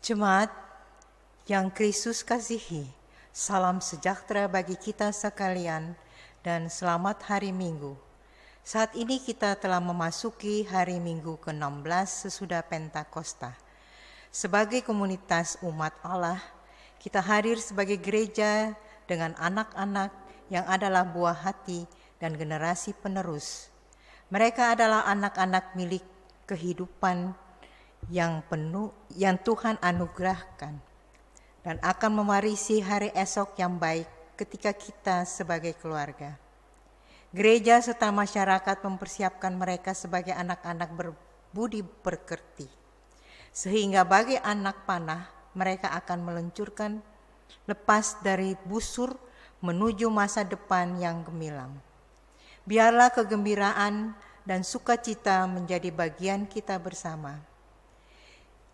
Jemaat yang Kristus kasihi, salam sejahtera bagi kita sekalian dan selamat hari Minggu. Saat ini kita telah memasuki hari Minggu ke-16 sesudah Pentakosta. Sebagai komunitas umat Allah, kita hadir sebagai gereja dengan anak-anak yang adalah buah hati dan generasi penerus. Mereka adalah anak-anak milik kehidupan yang penuh yang Tuhan anugerahkan dan akan mewarisi hari esok yang baik ketika kita sebagai keluarga. Gereja serta masyarakat mempersiapkan mereka sebagai anak-anak berbudi pekerti, sehingga bagi anak panah mereka akan meluncurkan lepas dari busur menuju masa depan yang gemilang. Biarlah kegembiraan dan sukacita menjadi bagian kita bersama.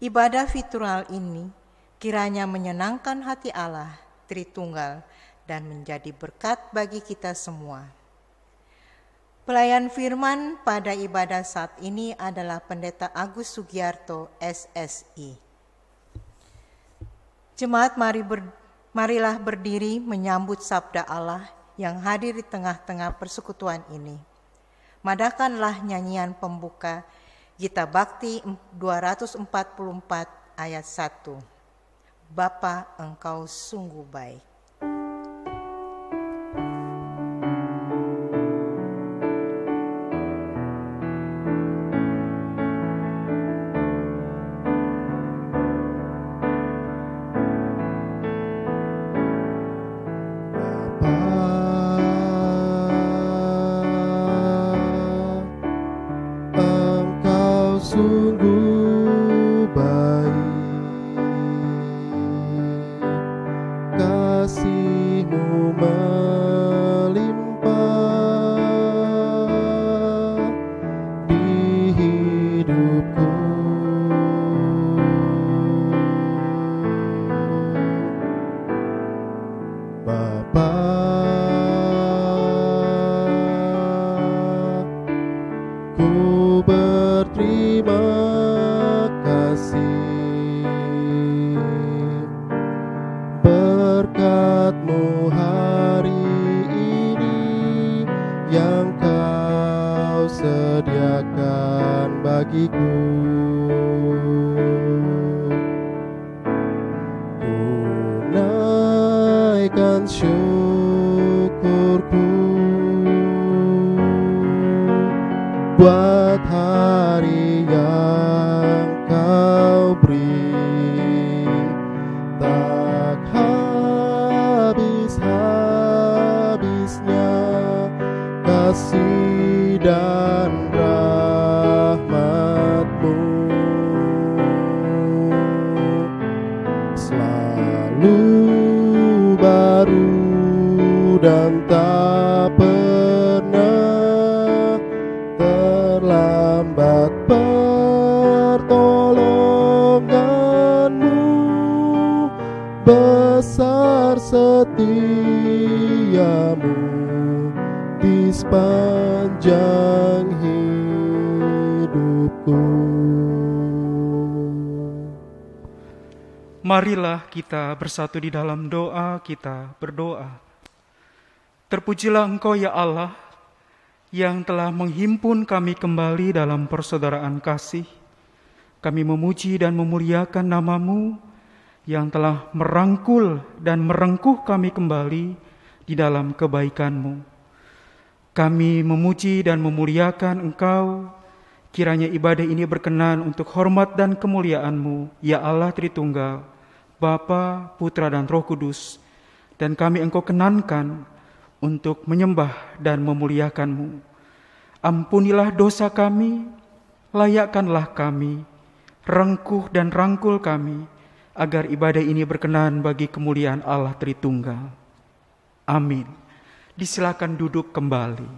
Ibadah virtual ini kiranya menyenangkan hati Allah Tritunggal dan menjadi berkat bagi kita semua. Pelayan firman pada ibadah saat ini adalah Pendeta Agus Sugiarto, SSI. Jemaat, marilah berdiri menyambut sabda Allah yang hadir di tengah-tengah persekutuan ini. Madakanlah nyanyian pembuka Gita Bakti 244 ayat 1. Bapa, Engkau sungguh baik. Buat hari yang Kau beri, tak habis-habisnya kasih dan rahmat-Mu, selalu baru dan tak terlambat pertolongan-Mu, besar setia-Mu di sepanjang hidupku. Marilah kita bersatu di dalam doa, kita berdoa. Terpujilah Engkau ya Allah, yang telah menghimpun kami kembali dalam persaudaraan kasih. Kami memuji dan memuliakan nama-Mu yang telah merangkul dan merengkuh kami kembali di dalam kebaikan-Mu. Kami memuji dan memuliakan Engkau, kiranya ibadah ini berkenan untuk hormat dan kemuliaan-Mu, ya Allah Tritunggal, Bapa, Putra, dan Roh Kudus, dan kami Engkau kenankan untuk menyembah dan memuliakan-Mu. Ampunilah dosa kami, layakkanlah kami, rengkuh dan rangkul kami, agar ibadah ini berkenan bagi kemuliaan Allah Tritunggal. Amin. Disilakan duduk kembali.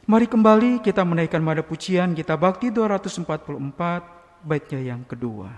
Mari kembali kita menaikkan nada pujian kita Bakti 244, baitnya yang kedua.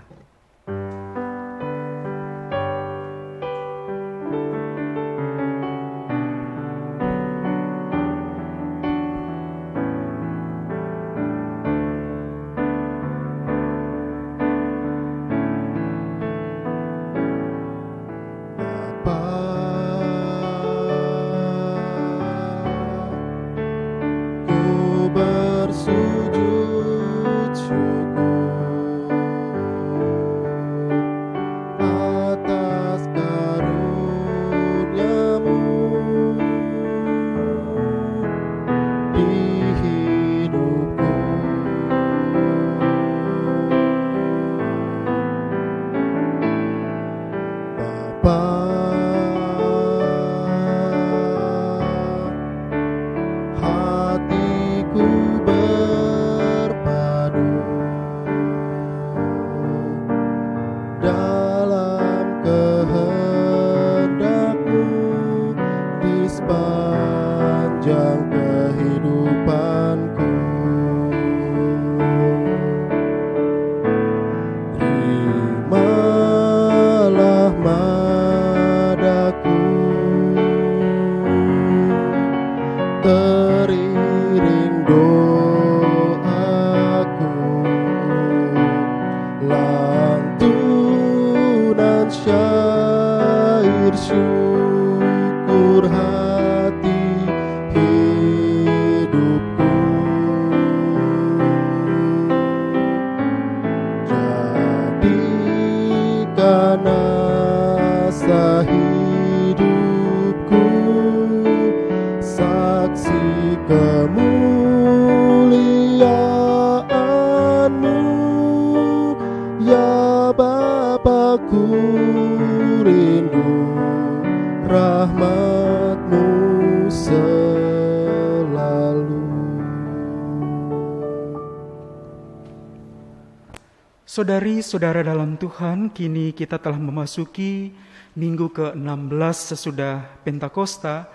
Saudari-saudara dalam Tuhan, kini kita telah memasuki minggu ke-16 sesudah Pentakosta.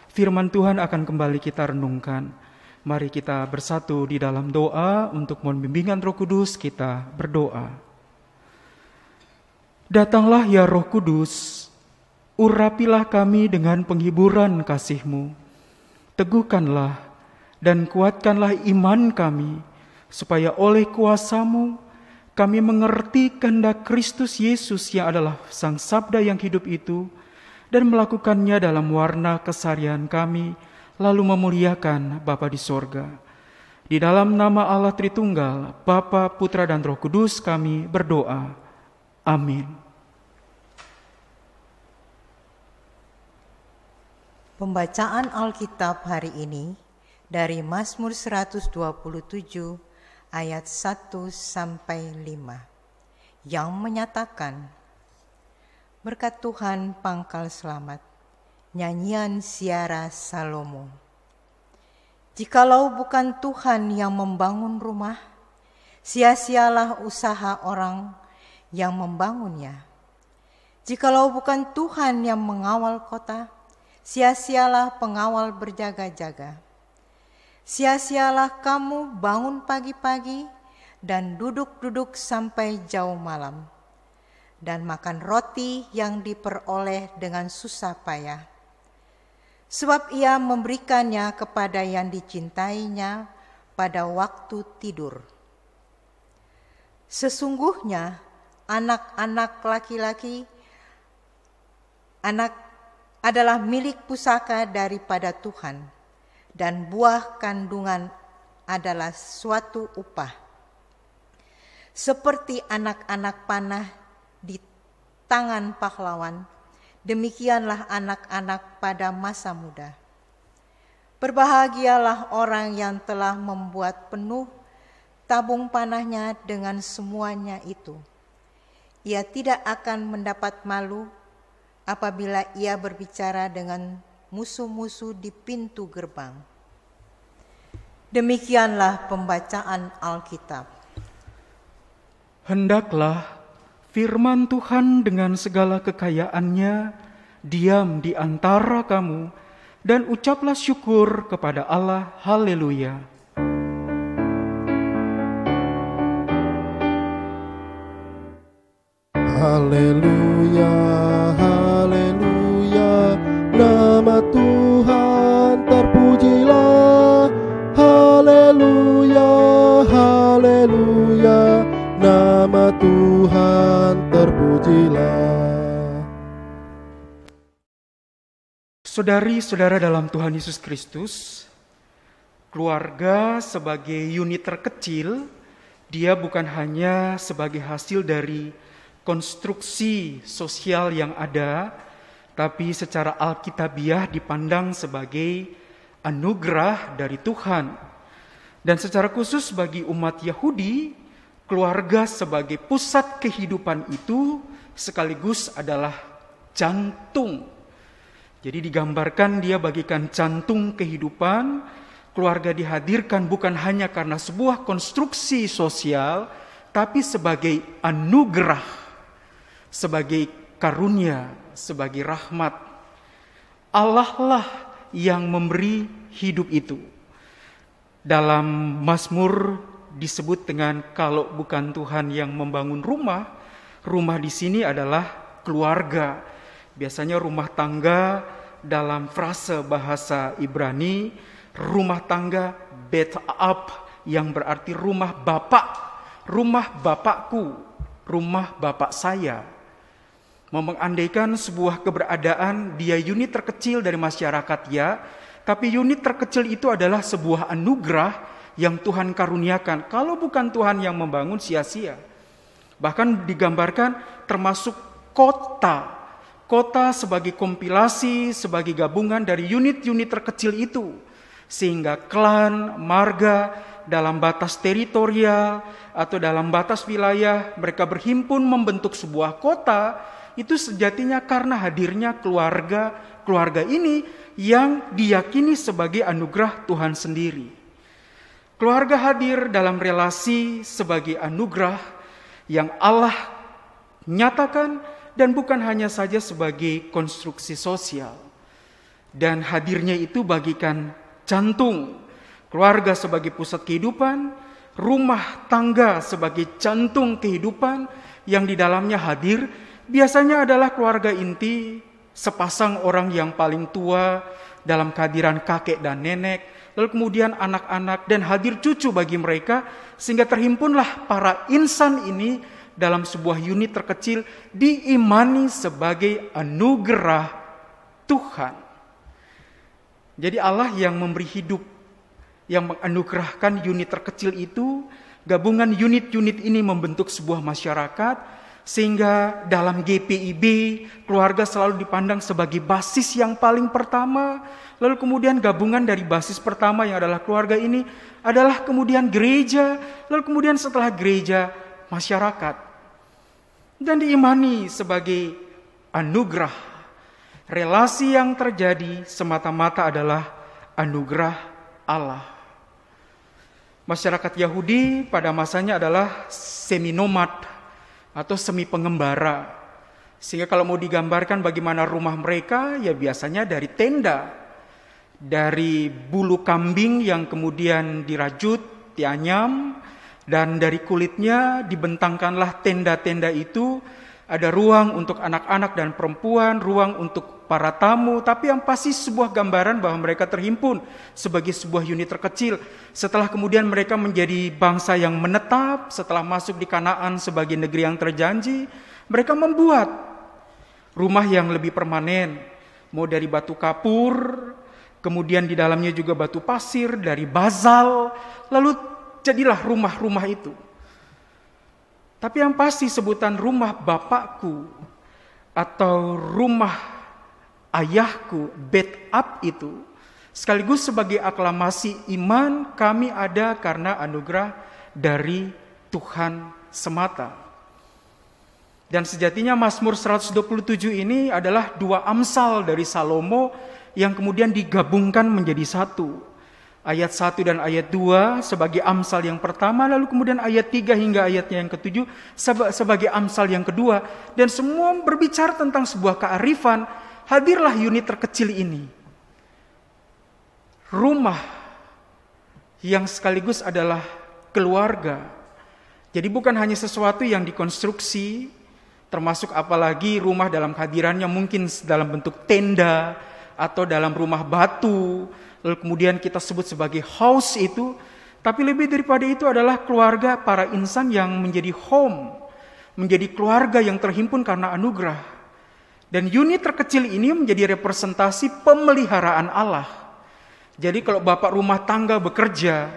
Firman Tuhan akan kembali kita renungkan. Mari kita bersatu di dalam doa untuk mohon bimbingan Roh Kudus, kita berdoa. Datanglah ya Roh Kudus, urapilah kami dengan penghiburan kasih-Mu. Teguhkanlah dan kuatkanlah iman kami, supaya oleh kuasa-Mu kami mengerti kehendak Kristus Yesus yang adalah Sang Sabda yang hidup itu, dan melakukannya dalam warna keseharian kami, lalu memuliakan Bapa di sorga. Di dalam nama Allah Tritunggal, Bapa, Putra, dan Roh Kudus kami berdoa. Amin. Pembacaan Alkitab hari ini dari Mazmur 127 ayat 1-5 yang menyatakan, berkat Tuhan pangkal selamat, nyanyian Ziarah Salomo. Jikalau bukan Tuhan yang membangun rumah, sia-sialah usaha orang yang membangunnya. Jikalau bukan Tuhan yang mengawal kota, sia-sialah pengawal berjaga-jaga. Sia-sialah kamu bangun pagi-pagi dan duduk-duduk sampai jauh malam, dan makan roti yang diperoleh dengan susah payah. Sebab ia memberikannya kepada yang dicintainya pada waktu tidur. Sesungguhnya anak-anak adalah milik pusaka daripada Tuhan, dan buah kandungan adalah suatu upah. Seperti anak-anak panah di tangan pahlawan, demikianlah anak-anak pada masa muda. Berbahagialah orang yang telah membuat penuh tabung panahnya dengan semuanya itu. Ia tidak akan mendapat malu apabila ia berbicara dengan musuh-musuh di pintu gerbang. Demikianlah pembacaan Alkitab. Hendaklah firman Tuhan dengan segala kekayaannya diam di antara kamu, dan ucaplah syukur kepada Allah. Haleluya. Haleluya, haleluya, nama Tuhan terpujilah. Haleluya, haleluya, nama Tuhan terpujilah. Saudari-saudara dalam Tuhan Yesus Kristus, keluarga sebagai unit terkecil, dia bukan hanya sebagai hasil dari konstruksi sosial yang ada, tapi secara alkitabiah dipandang sebagai anugerah dari Tuhan. Dan secara khusus bagi umat Yahudi, keluarga sebagai pusat kehidupan itu sekaligus adalah jantung. Jadi digambarkan dia bagikan jantung kehidupan. Keluarga dihadirkan bukan hanya karena sebuah konstruksi sosial, tapi sebagai anugerah, sebagai karunia, sebagai rahmat. Allah lah yang memberi hidup itu. Dalam Mazmur disebut dengan kalau bukan Tuhan yang membangun rumah, rumah di sini adalah keluarga. Biasanya rumah tangga dalam frase bahasa Ibrani, rumah tangga bet up, yang berarti rumah bapak, rumah bapakku, rumah bapak saya. Mengandaikan sebuah keberadaan dia unit terkecil dari masyarakat, ya, tapi unit terkecil itu adalah sebuah anugerah yang Tuhan karuniakan. Kalau bukan Tuhan yang membangun, sia-sia. Bahkan digambarkan termasuk kota. Kota sebagai kompilasi, sebagai gabungan dari unit-unit terkecil itu. Sehingga klan, marga, dalam batas teritorial atau dalam batas wilayah, mereka berhimpun membentuk sebuah kota. Itu sejatinya karena hadirnya keluarga ini yang diyakini sebagai anugerah Tuhan sendiri. Keluarga hadir dalam relasi sebagai anugerah yang Allah nyatakan, dan bukan hanya saja sebagai konstruksi sosial. Dan hadirnya itu bagikan jantung, keluarga sebagai pusat kehidupan, rumah tangga sebagai jantung kehidupan yang di dalamnya hadir biasanya adalah keluarga inti, sepasang orang yang paling tua dalam kehadiran kakek dan nenek, lalu kemudian anak-anak dan hadir cucu bagi mereka, sehingga terhimpunlah para insan ini dalam sebuah unit terkecil diimani sebagai anugerah Tuhan. Jadi Allah yang memberi hidup, yang menganugerahkan unit terkecil itu, gabungan unit-unit ini membentuk sebuah masyarakat, sehingga dalam GPIB keluarga selalu dipandang sebagai basis yang paling pertama, lalu kemudian gabungan dari basis pertama yang adalah keluarga ini adalah kemudian gereja, lalu kemudian setelah gereja masyarakat, dan diimani sebagai anugerah. Relasi yang terjadi semata-mata adalah anugerah Allah. Masyarakat Yahudi pada masanya adalah semi-nomad atau semi-pengembara. Sehingga kalau mau digambarkan bagaimana rumah mereka, ya biasanya dari tenda, dari bulu kambing yang kemudian dirajut, dianyam, dan dari kulitnya dibentangkanlah tenda-tenda itu. Ada ruang untuk anak-anak dan perempuan, ruang untuk para tamu, tapi yang pasti sebuah gambaran bahwa mereka terhimpun sebagai sebuah unit terkecil. Setelah kemudian mereka menjadi bangsa yang menetap, setelah masuk di Kanaan sebagai negeri yang terjanji, mereka membuat rumah yang lebih permanen, mau dari batu kapur, kemudian di dalamnya juga batu pasir, dari bazal, lalu jadilah rumah-rumah itu. Tapi yang pasti sebutan rumah Bapakku atau rumah ayahku, Bet Ab itu, sekaligus sebagai aklamasi iman kami ada karena anugerah dari Tuhan semata. Dan sejatinya Mazmur 127 ini adalah dua amsal dari Salomo yang kemudian digabungkan menjadi satu. Ayat 1 dan ayat 2 sebagai amsal yang pertama, lalu kemudian ayat 3 hingga ayatnya yang ke-7 sebagai amsal yang kedua. Dan semua berbicara tentang sebuah kearifan, hadirlah unit terkecil ini. Rumah yang sekaligus adalah keluarga. Jadi bukan hanya sesuatu yang dikonstruksi, termasuk apalagi rumah dalam kehadirannya mungkin dalam bentuk tenda atau dalam rumah batu, lalu kemudian kita sebut sebagai house itu. Tapi lebih daripada itu adalah keluarga para insan yang menjadi home, menjadi keluarga yang terhimpun karena anugerah. Dan unit terkecil ini menjadi representasi pemeliharaan Allah. Jadi kalau bapak rumah tangga bekerja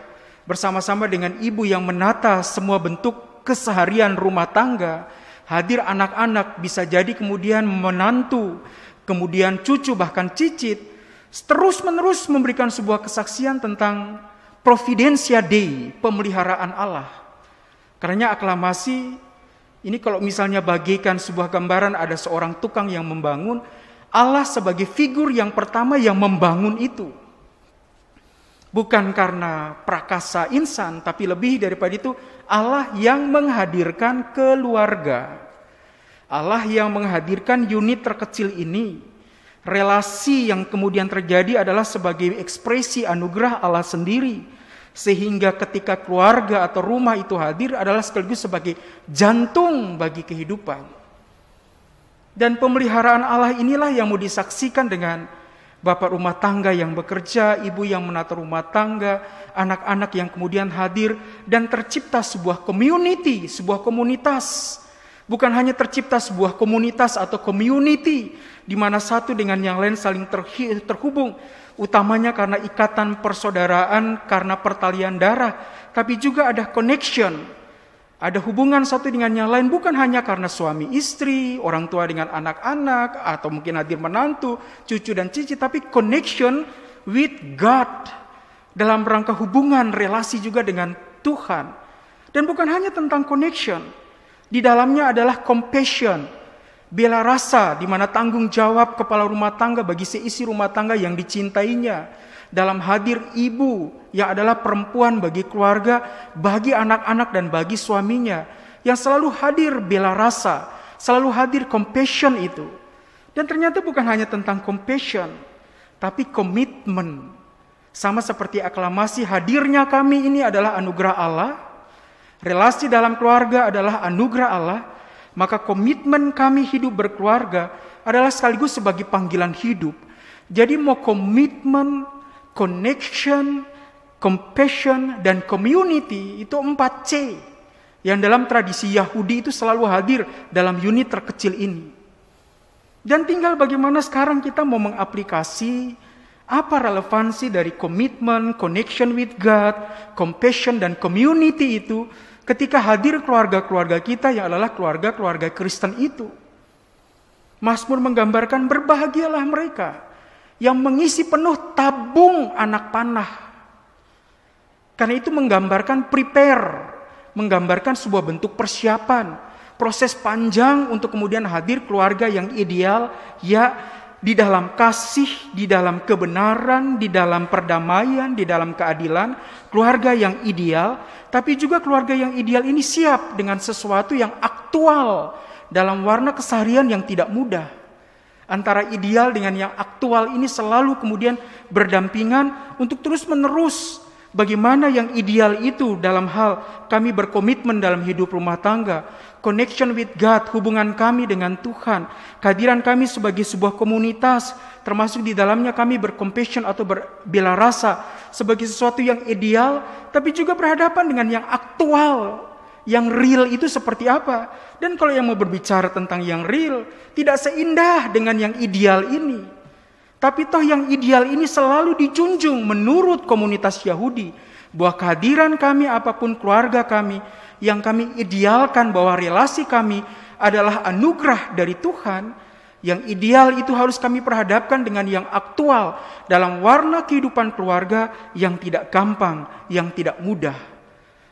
bersama-sama dengan ibu yang menata semua bentuk keseharian rumah tangga, hadir anak-anak, bisa jadi kemudian menantu, kemudian cucu, bahkan cicit, terus-menerus memberikan sebuah kesaksian tentang Providentia Dei, pemeliharaan Allah. Karena aklamasi, ini kalau misalnya bagikan sebuah gambaran ada seorang tukang yang membangun, Allah sebagai figur yang pertama yang membangun itu. Bukan karena prakasa insan, tapi lebih daripada itu, Allah yang menghadirkan keluarga. Allah yang menghadirkan unit terkecil ini. Relasi yang kemudian terjadi adalah sebagai ekspresi anugerah Allah sendiri. Sehingga ketika keluarga atau rumah itu hadir adalah sekaligus sebagai jantung bagi kehidupan. Dan pemeliharaan Allah inilah yang mau disaksikan dengan bapak rumah tangga yang bekerja, ibu yang menata rumah tangga, anak-anak yang kemudian hadir, dan tercipta sebuah community, sebuah komunitas. Bukan hanya tercipta sebuah komunitas atau community, di mana satu dengan yang lain saling terhubung, utamanya karena ikatan persaudaraan, karena pertalian darah, tapi juga ada connection. Ada hubungan satu dengan yang lain, bukan hanya karena suami istri, orang tua dengan anak-anak, atau mungkin hadir menantu, cucu dan cicit, tapi connection with God. Dalam rangka hubungan, relasi juga dengan Tuhan. Dan bukan hanya tentang connection, di dalamnya adalah compassion, bela rasa, di mana tanggung jawab kepala rumah tangga bagi seisi rumah tangga yang dicintainya. Dalam hadir ibu yang adalah perempuan bagi keluarga, bagi anak-anak dan bagi suaminya, yang selalu hadir bela rasa, selalu hadir compassion itu. Dan ternyata bukan hanya tentang compassion, tapi komitmen. Sama seperti aklamasi, hadirnya kami ini adalah anugerah Allah, relasi dalam keluarga adalah anugerah Allah, maka komitmen kami hidup berkeluarga adalah sekaligus sebagai panggilan hidup. Jadi mau komitmen, connection, compassion, dan community, itu 4C. Yang dalam tradisi Yahudi itu selalu hadir dalam unit terkecil ini. Dan tinggal bagaimana sekarang kita mau mengaplikasi apa relevansi dari komitmen, connection with God, compassion, dan community itu ketika hadir keluarga-keluarga kita yang adalah keluarga-keluarga Kristen itu. Mazmur menggambarkan berbahagialah mereka yang mengisi penuh tabung anak panah. Karena itu menggambarkan prepare, menggambarkan sebuah bentuk persiapan, proses panjang untuk kemudian hadir keluarga yang ideal, ya di dalam kasih, di dalam kebenaran, di dalam perdamaian, di dalam keadilan, keluarga yang ideal, tapi juga keluarga yang ideal ini siap dengan sesuatu yang aktual dalam warna keseharian yang tidak mudah. Antara ideal dengan yang aktual ini selalu kemudian berdampingan untuk terus-menerus. Bagaimana yang ideal itu dalam hal kami berkomitmen dalam hidup rumah tangga, connection with God, hubungan kami dengan Tuhan, kehadiran kami sebagai sebuah komunitas, termasuk di dalamnya kami bercompassion atau berbela rasa sebagai sesuatu yang ideal, tapi juga berhadapan dengan yang aktual. Yang real itu seperti apa? Dan kalau yang mau berbicara tentang yang real, tidak seindah dengan yang ideal ini. Tapi toh yang ideal ini selalu dijunjung menurut komunitas Yahudi. Bahwa kehadiran kami apapun keluarga kami, yang kami idealkan bahwa relasi kami adalah anugerah dari Tuhan. Yang ideal itu harus kami perhadapkan dengan yang aktual dalam warna kehidupan keluarga yang tidak gampang, yang tidak mudah.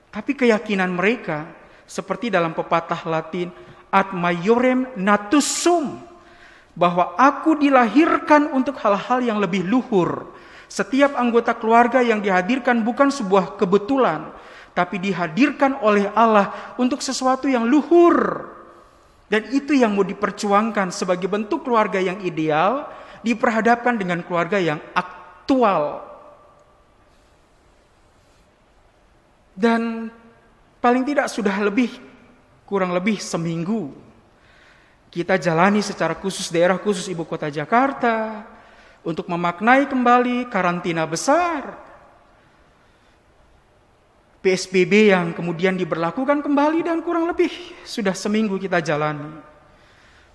Tapi keyakinan mereka seperti dalam pepatah Latin, ad maiorem natus sum, bahwa aku dilahirkan untuk hal-hal yang lebih luhur. Setiap anggota keluarga yang dihadirkan bukan sebuah kebetulan, tapi dihadirkan oleh Allah untuk sesuatu yang luhur. Dan itu yang mau diperjuangkan sebagai bentuk keluarga yang ideal, diperhadapkan dengan keluarga yang aktual. Dan paling tidak sudah kurang lebih seminggu kita jalani secara khusus daerah khusus Ibu Kota Jakarta untuk memaknai kembali karantina besar, PSBB yang kemudian diberlakukan kembali, dan kurang lebih sudah seminggu kita jalani.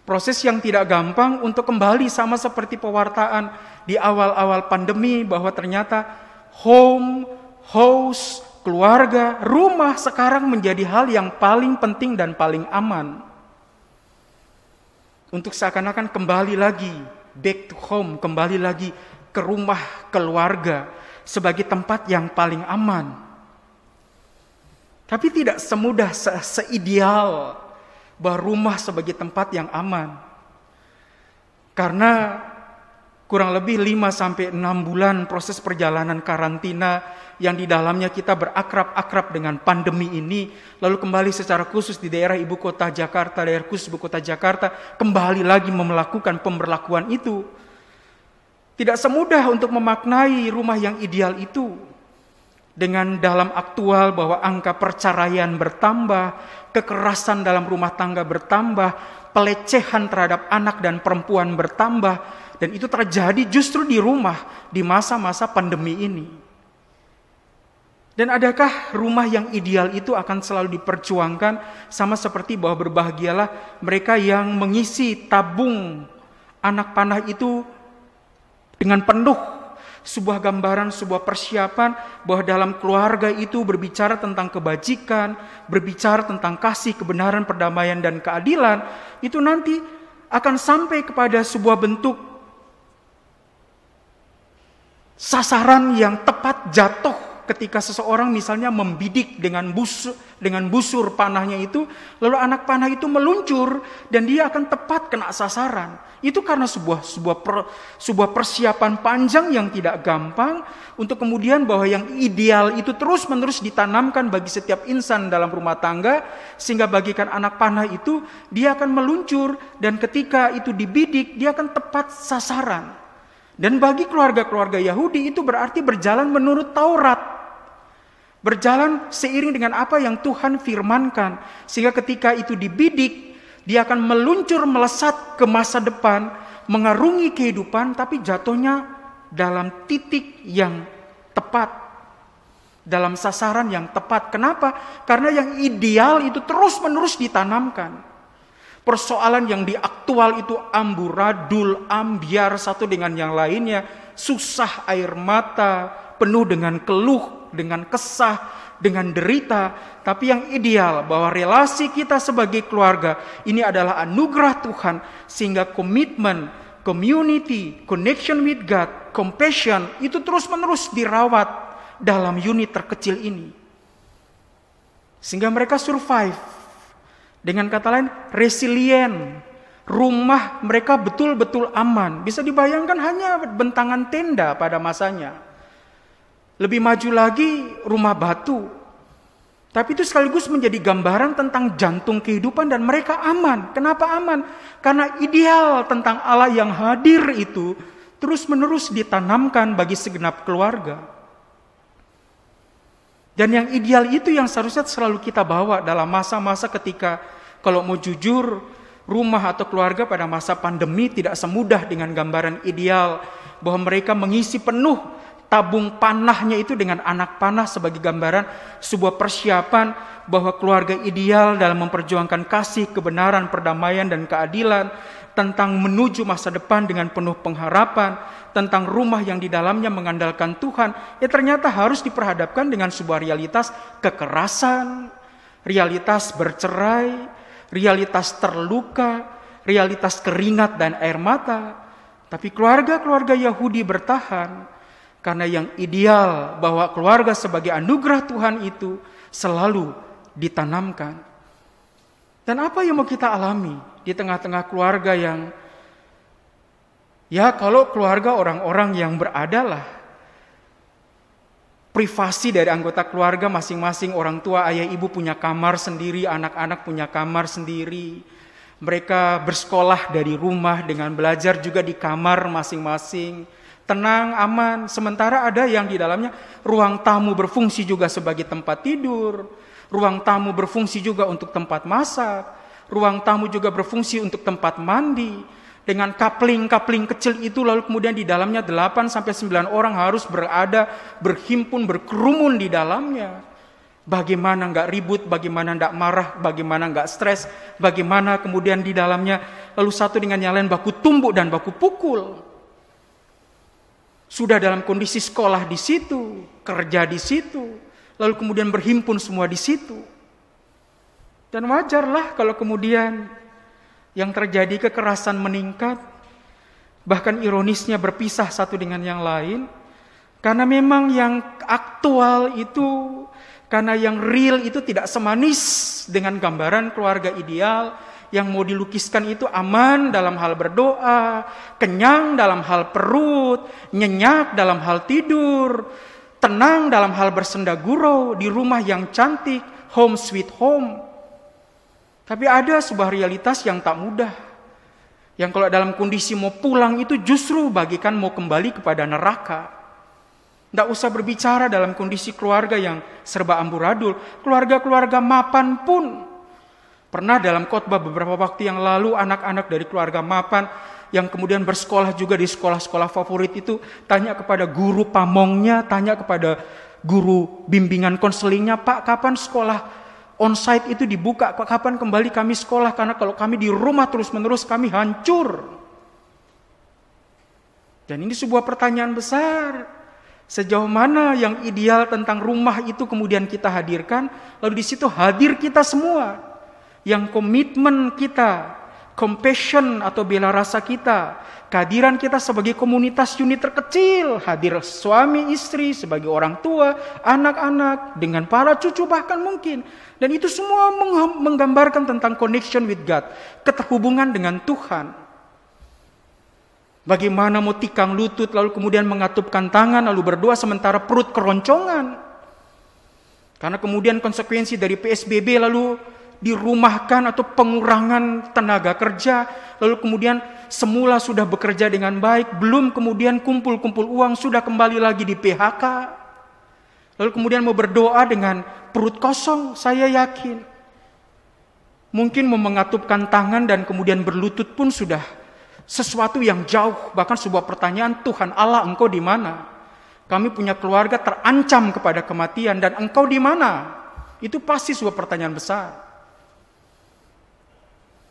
Proses yang tidak gampang untuk kembali sama seperti pewartaan di awal-awal pandemi, bahwa ternyata home, house, keluarga, rumah sekarang menjadi hal yang paling penting dan paling aman. Untuk seakan-akan kembali lagi, back to home, kembali lagi ke rumah keluarga sebagai tempat yang paling aman. Tapi tidak semudah, seideal bahwa rumah sebagai tempat yang aman. Karena kurang lebih 5-6 bulan proses perjalanan karantina yang di dalamnya kita berakrab-akrab dengan pandemi ini, lalu kembali secara khusus di daerah Ibu Kota Jakarta, daerah khusus Ibu Kota Jakarta, kembali lagi melakukan pemberlakuan itu. Tidak semudah untuk memaknai rumah yang ideal itu. Dengan dalam aktual bahwa angka perceraian bertambah, kekerasan dalam rumah tangga bertambah, pelecehan terhadap anak dan perempuan bertambah, dan itu terjadi justru di rumah di masa-masa pandemi ini. Dan adakah rumah yang ideal itu akan selalu diperjuangkan, sama seperti bahwa berbahagialah mereka yang mengisi tabung anak panah itu dengan penuh, sebuah gambaran, sebuah persiapan bahwa dalam keluarga itu berbicara tentang kebajikan, berbicara tentang kasih, kebenaran, perdamaian, dan keadilan, itu nanti akan sampai kepada sebuah bentuk sasaran yang tepat jatuh ketika seseorang misalnya membidik dengan busur panahnya itu, lalu anak panah itu meluncur dan dia akan tepat kena sasaran. Itu karena sebuah persiapan panjang yang tidak gampang untuk kemudian bahwa yang ideal itu terus-menerus ditanamkan bagi setiap insan dalam rumah tangga, sehingga bagikan anak panah itu dia akan meluncur dan ketika itu dibidik dia akan tepat sasaran. Dan bagi keluarga-keluarga Yahudi itu berarti berjalan menurut Taurat. Berjalan seiring dengan apa yang Tuhan firmankan. Sehingga ketika itu dibidik, dia akan meluncur melesat ke masa depan, mengarungi kehidupan, tapi jatuhnya dalam titik yang tepat, dalam sasaran yang tepat. Kenapa? Karena yang ideal itu terus-menerus ditanamkan. Persoalan yang di aktual itu amburadul, ambiar satu dengan yang lainnya, susah air mata, penuh dengan keluh, dengan kesah, dengan derita. Tapi yang ideal bahwa relasi kita sebagai keluarga ini adalah anugerah Tuhan, sehingga komitmen, community, connection with God, compassion itu terus-menerus dirawat dalam unit terkecil ini. Sehingga mereka survive. Dengan kata lain, resilient. Rumah mereka betul-betul aman. Bisa dibayangkan hanya bentangan tenda pada masanya. Lebih maju lagi, rumah batu. Tapi itu sekaligus menjadi gambaran tentang jantung kehidupan dan mereka aman. Kenapa aman? Karena ideal tentang Allah yang hadir itu terus-menerus ditanamkan bagi segenap keluarga. Dan yang ideal itu yang seharusnya selalu kita bawa dalam masa-masa ketika, kalau mau jujur, rumah atau keluarga pada masa pandemi tidak semudah dengan gambaran ideal bahwa mereka mengisi penuh tabung panahnya itu dengan anak panah sebagai gambaran sebuah persiapan bahwa keluarga ideal dalam memperjuangkan kasih, kebenaran, perdamaian, dan keadilan, tentang menuju masa depan dengan penuh pengharapan, tentang rumah yang di dalamnya mengandalkan Tuhan, ya ternyata harus diperhadapkan dengan sebuah realitas kekerasan, realitas bercerai, realitas terluka, realitas keringat dan air mata. Tapi keluarga-keluarga Yahudi bertahan karena yang ideal bahwa keluarga sebagai anugerah Tuhan itu selalu ditanamkan. Dan apa yang mau kita alami di tengah-tengah keluarga yang, ya kalau keluarga orang-orang yang beradalah privasi dari anggota keluarga masing-masing, orang tua, ayah, ibu punya kamar sendiri, anak-anak punya kamar sendiri. Mereka bersekolah dari rumah dengan belajar juga di kamar masing-masing. Tenang, aman. Sementara ada yang di dalamnya ruang tamu berfungsi juga sebagai tempat tidur. Ruang tamu berfungsi juga untuk tempat masak. Ruang tamu juga berfungsi untuk tempat mandi. Dengan kapling-kapling kecil itu lalu kemudian di dalamnya 8-9 orang harus berada, berhimpun, berkerumun di dalamnya. Bagaimana enggak ribut, bagaimana enggak marah, bagaimana enggak stres, bagaimana kemudian di dalamnya lalu satu dengan yang lain baku tumbuk dan baku pukul. Sudah dalam kondisi sekolah di situ, kerja di situ, lalu kemudian berhimpun semua di situ. Dan wajarlah kalau kemudian yang terjadi kekerasan meningkat, bahkan ironisnya berpisah satu dengan yang lain, karena memang yang aktual itu, karena yang real itu tidak semanis dengan gambaran keluarga ideal. Yang mau dilukiskan itu aman dalam hal berdoa, kenyang dalam hal perut, nyenyak dalam hal tidur, tenang dalam hal bersenda gurau, di rumah yang cantik, home sweet home. Tapi ada sebuah realitas yang tak mudah, yang kalau dalam kondisi mau pulang itu justru bagikan mau kembali kepada neraka. Tidak usah berbicara dalam kondisi keluarga yang serba amburadul, keluarga-keluarga mapan pun. Pernah dalam khotbah beberapa waktu yang lalu anak-anak dari keluarga mapan yang kemudian bersekolah juga di sekolah-sekolah favorit itu tanya kepada guru pamongnya, tanya kepada guru bimbingan konselingnya, Pak kapan sekolah onsite itu dibuka, Pak kapan kembali kami sekolah, karena kalau kami di rumah terus-menerus kami hancur. Dan ini sebuah pertanyaan besar, sejauh mana yang ideal tentang rumah itu kemudian kita hadirkan, lalu di situ hadir kita semua. Yang komitmen kita, compassion atau bela rasa kita, kehadiran kita sebagai komunitas unit terkecil, hadir suami istri, sebagai orang tua, anak-anak, dengan para cucu bahkan mungkin. Dan itu semua menggambarkan tentang connection with God, keterhubungan dengan Tuhan. Bagaimana mau tikang lutut, lalu kemudian mengatupkan tangan, lalu berdoa sementara perut keroncongan. Karena kemudian konsekuensi dari PSBB lalu dirumahkan atau pengurangan tenaga kerja, lalu kemudian semula sudah bekerja dengan baik, belum kemudian kumpul-kumpul uang, sudah kembali lagi di PHK, lalu kemudian mau berdoa dengan perut kosong. Saya yakin mungkin mau mengatupkan tangan dan kemudian berlutut pun sudah sesuatu yang jauh, bahkan sebuah pertanyaan, Tuhan Allah Engkau di mana? Kami punya keluarga terancam kepada kematian dan Engkau di mana? Itu pasti sebuah pertanyaan besar.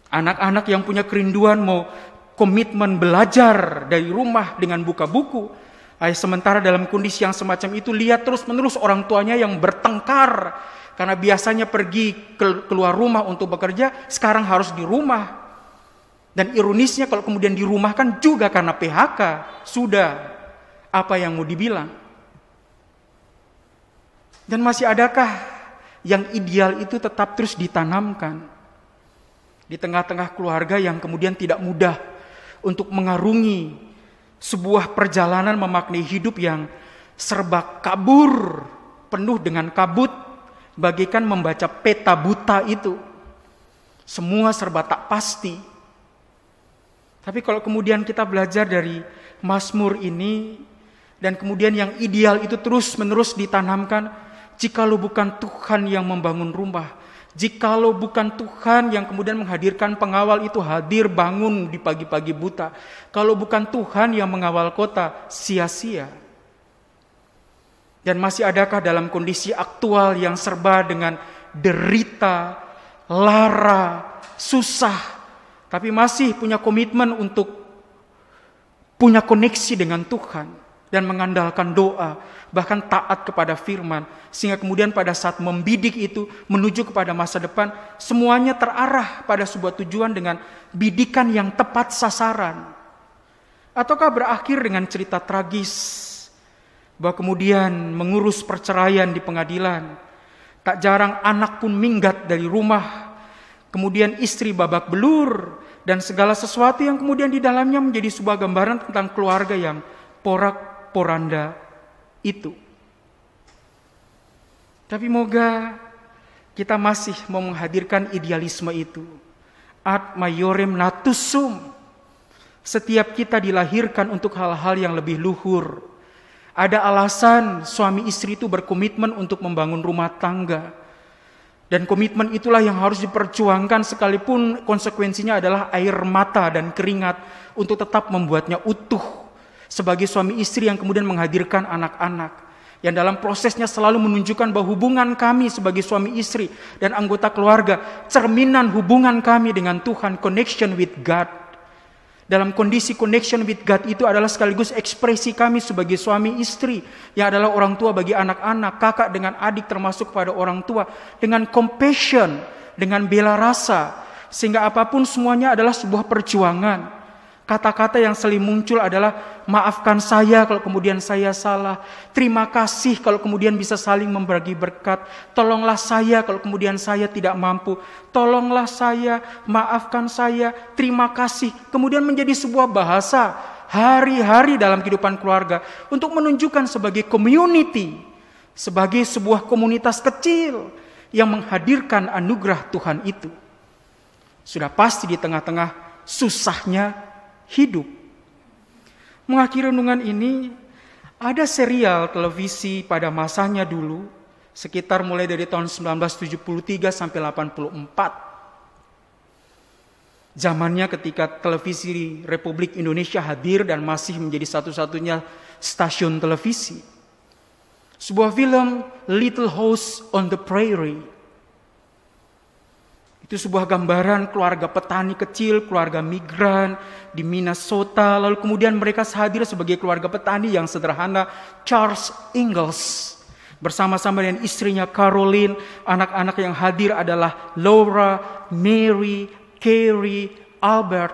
Anak-anak yang punya kerinduan mau komitmen belajar dari rumah dengan buka buku. Sementara dalam kondisi yang semacam itu lihat terus-menerus orang tuanya yang bertengkar. Karena biasanya pergi keluar rumah untuk bekerja, sekarang harus di rumah. Dan ironisnya kalau kemudian dirumahkan juga karena PHK. Sudah, apa yang mau dibilang? Dan masih adakah yang ideal itu tetap terus ditanamkan di tengah-tengah keluarga yang kemudian tidak mudah untuk mengarungi sebuah perjalanan memaknai hidup yang serba kabur, penuh dengan kabut, bagaikan membaca peta buta itu. Semua serba tak pasti. Tapi kalau kemudian kita belajar dari Mazmur ini, dan kemudian yang ideal itu terus-menerus ditanamkan, jikalau bukan Tuhan yang membangun rumah, jikalau bukan Tuhan yang kemudian menghadirkan pengawal itu hadir bangun di pagi-pagi buta, kalau bukan Tuhan yang mengawal kota, sia-sia. Dan masih adakah dalam kondisi aktual yang serba dengan derita, lara, susah, tapi masih punya komitmen untuk punya koneksi dengan Tuhan dan mengandalkan doa, bahkan taat kepada firman, sehingga kemudian pada saat membidik itu menuju kepada masa depan, semuanya terarah pada sebuah tujuan dengan bidikan yang tepat sasaran? Ataukah berakhir dengan cerita tragis bahwa kemudian mengurus perceraian di pengadilan, tak jarang anak pun minggat dari rumah, kemudian istri babak belur, dan segala sesuatu yang kemudian di dalamnya menjadi sebuah gambaran tentang keluarga yang porak-poranda itu. Tapi moga kita masih mau menghadirkan idealisme itu. Ad maiorem natus sum. Setiap kita dilahirkan untuk hal-hal yang lebih luhur. Ada alasan suami istri itu berkomitmen untuk membangun rumah tangga. Dan komitmen itulah yang harus diperjuangkan sekalipun konsekuensinya adalah air mata dan keringat untuk tetap membuatnya utuh. Sebagai suami istri yang kemudian menghadirkan anak-anak. Yang dalam prosesnya selalu menunjukkan bahwa hubungan kami sebagai suami istri dan anggota keluarga, cerminan hubungan kami dengan Tuhan, connection with God. Dalam kondisi connection with God itu adalah sekaligus ekspresi kami sebagai suami istri, yang adalah orang tua bagi anak-anak, kakak dengan adik termasuk pada orang tua, dengan compassion, dengan bela rasa, sehingga apapun semuanya adalah sebuah perjuangan. Kata-kata yang sering muncul adalah maafkan saya kalau kemudian saya salah, terima kasih kalau kemudian bisa saling membagi berkat, tolonglah saya kalau kemudian saya tidak mampu, tolonglah saya, maafkan saya, terima kasih. Kemudian menjadi sebuah bahasa hari-hari dalam kehidupan keluarga untuk menunjukkan sebagai community, sebagai sebuah komunitas kecil yang menghadirkan anugerah Tuhan itu. Sudah pasti di tengah-tengah susahnya hidup. Mengakhiri renungan ini, ada serial televisi pada masanya dulu, sekitar mulai dari tahun 1973 sampai 84. Zamannya ketika televisi Republik Indonesia hadir dan masih menjadi satu-satunya stasiun televisi. Sebuah film Little House on the Prairie. Itu sebuah gambaran keluarga petani kecil, keluarga migran di Minnesota. Lalu kemudian mereka hadir sebagai keluarga petani yang sederhana. Charles Ingalls bersama-sama dengan istrinya Caroline. Anak-anak yang hadir adalah Laura, Mary, Carrie, Albert.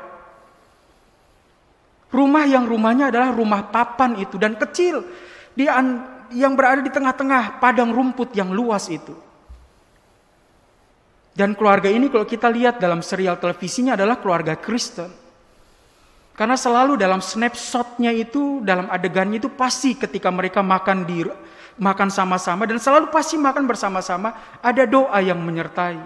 Rumahnya adalah rumah papan itu dan kecil. Yang berada di tengah-tengah padang rumput yang luas itu. Dan keluarga ini kalau kita lihat dalam serial televisinya adalah keluarga Kristen. Karena selalu dalam snapshotnya itu, dalam adegannya itu pasti ketika mereka makan sama-sama dan selalu pasti makan bersama-sama, ada doa yang menyertai.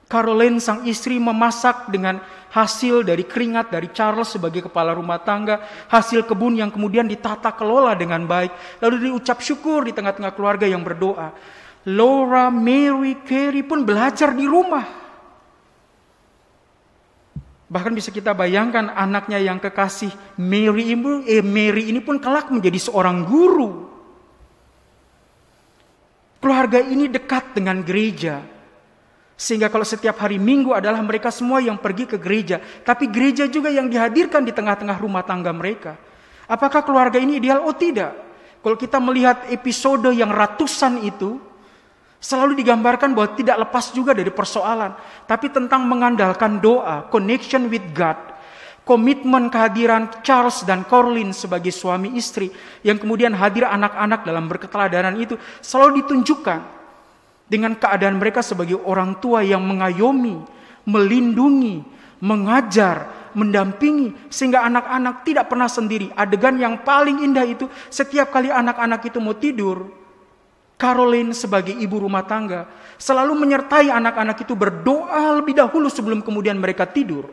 Caroline sang istri memasak dengan hasil dari keringat dari Charles sebagai kepala rumah tangga, hasil kebun yang kemudian ditata kelola dengan baik, lalu diucap syukur di tengah-tengah keluarga yang berdoa. Laura, Mary, Carrie pun belajar di rumah. Bahkan bisa kita bayangkan anaknya yang kekasih Mary ini pun kelak menjadi seorang guru. Keluarga ini dekat dengan gereja. Sehingga kalau setiap hari Minggu adalah mereka semua yang pergi ke gereja. Tapi gereja juga yang dihadirkan di tengah-tengah rumah tangga mereka. Apakah keluarga ini ideal? Oh tidak. Kalau kita melihat episode yang ratusan itu, selalu digambarkan bahwa tidak lepas juga dari persoalan. Tapi tentang mengandalkan doa, connection with God. Komitmen kehadiran Charles dan Caroline sebagai suami istri. Yang kemudian hadir anak-anak dalam berketeladanan itu. Selalu ditunjukkan dengan keadaan mereka sebagai orang tua yang mengayomi, melindungi, mengajar, mendampingi. Sehingga anak-anak tidak pernah sendiri. Adegan yang paling indah itu setiap kali anak-anak itu mau tidur, Caroline sebagai ibu rumah tangga selalu menyertai anak-anak itu berdoa lebih dahulu sebelum kemudian mereka tidur.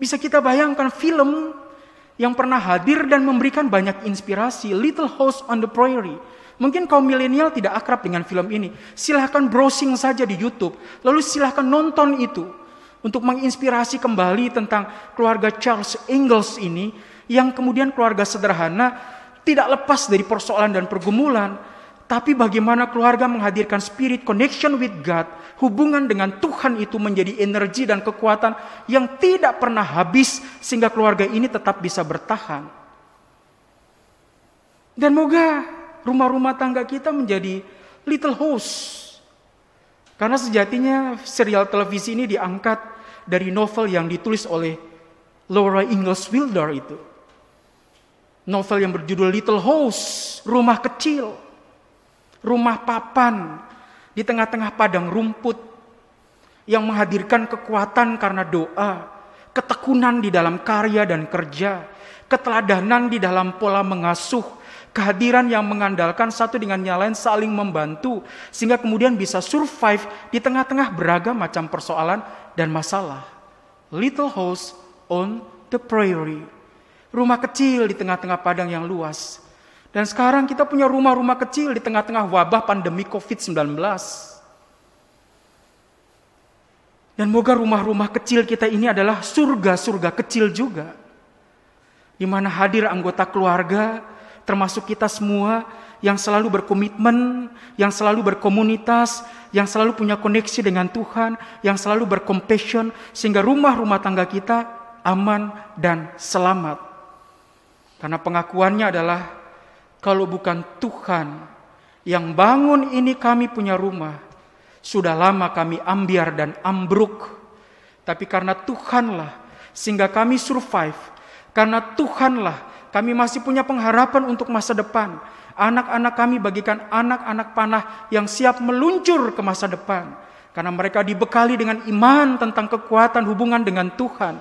Bisa kita bayangkan film yang pernah hadir dan memberikan banyak inspirasi, Little House on the Prairie. Mungkin kaum milenial tidak akrab dengan film ini. Silahkan browsing saja di YouTube. Lalu silahkan nonton itu untuk menginspirasi kembali tentang keluarga Charles Ingalls ini yang kemudian keluarga sederhana tidak lepas dari persoalan dan pergumulan, tapi bagaimana keluarga menghadirkan spirit connection with God, hubungan dengan Tuhan itu menjadi energi dan kekuatan yang tidak pernah habis sehingga keluarga ini tetap bisa bertahan. Dan moga rumah-rumah tangga kita menjadi little house. Karena sejatinya serial televisi ini diangkat dari novel yang ditulis oleh Laura Ingalls Wilder itu. Novel yang berjudul Little House, rumah kecil, rumah papan di tengah-tengah padang rumput yang menghadirkan kekuatan karena doa, ketekunan di dalam karya dan kerja, keteladanan di dalam pola mengasuh, kehadiran yang mengandalkan satu dengan yang lain saling membantu sehingga kemudian bisa survive di tengah-tengah beragam macam persoalan dan masalah. Little house on the prairie. Rumah kecil di tengah-tengah padang yang luas. Dan sekarang kita punya rumah-rumah kecil di tengah-tengah wabah pandemi COVID-19. Dan moga rumah-rumah kecil kita ini adalah surga-surga kecil juga. Di mana hadir anggota keluarga, termasuk kita semua yang selalu berkomitmen, yang selalu berkomunitas, yang selalu punya koneksi dengan Tuhan, yang selalu bercompassion, sehingga rumah-rumah tangga kita aman dan selamat. Karena pengakuannya adalah, kalau bukan Tuhan yang bangun ini kami punya rumah, sudah lama kami ambiar dan ambruk. Tapi karena Tuhanlah sehingga kami survive, karena Tuhanlah kami masih punya pengharapan untuk masa depan. Anak-anak kami bagikan anak-anak panah yang siap meluncur ke masa depan. Karena mereka dibekali dengan iman tentang kekuatan hubungan dengan Tuhan.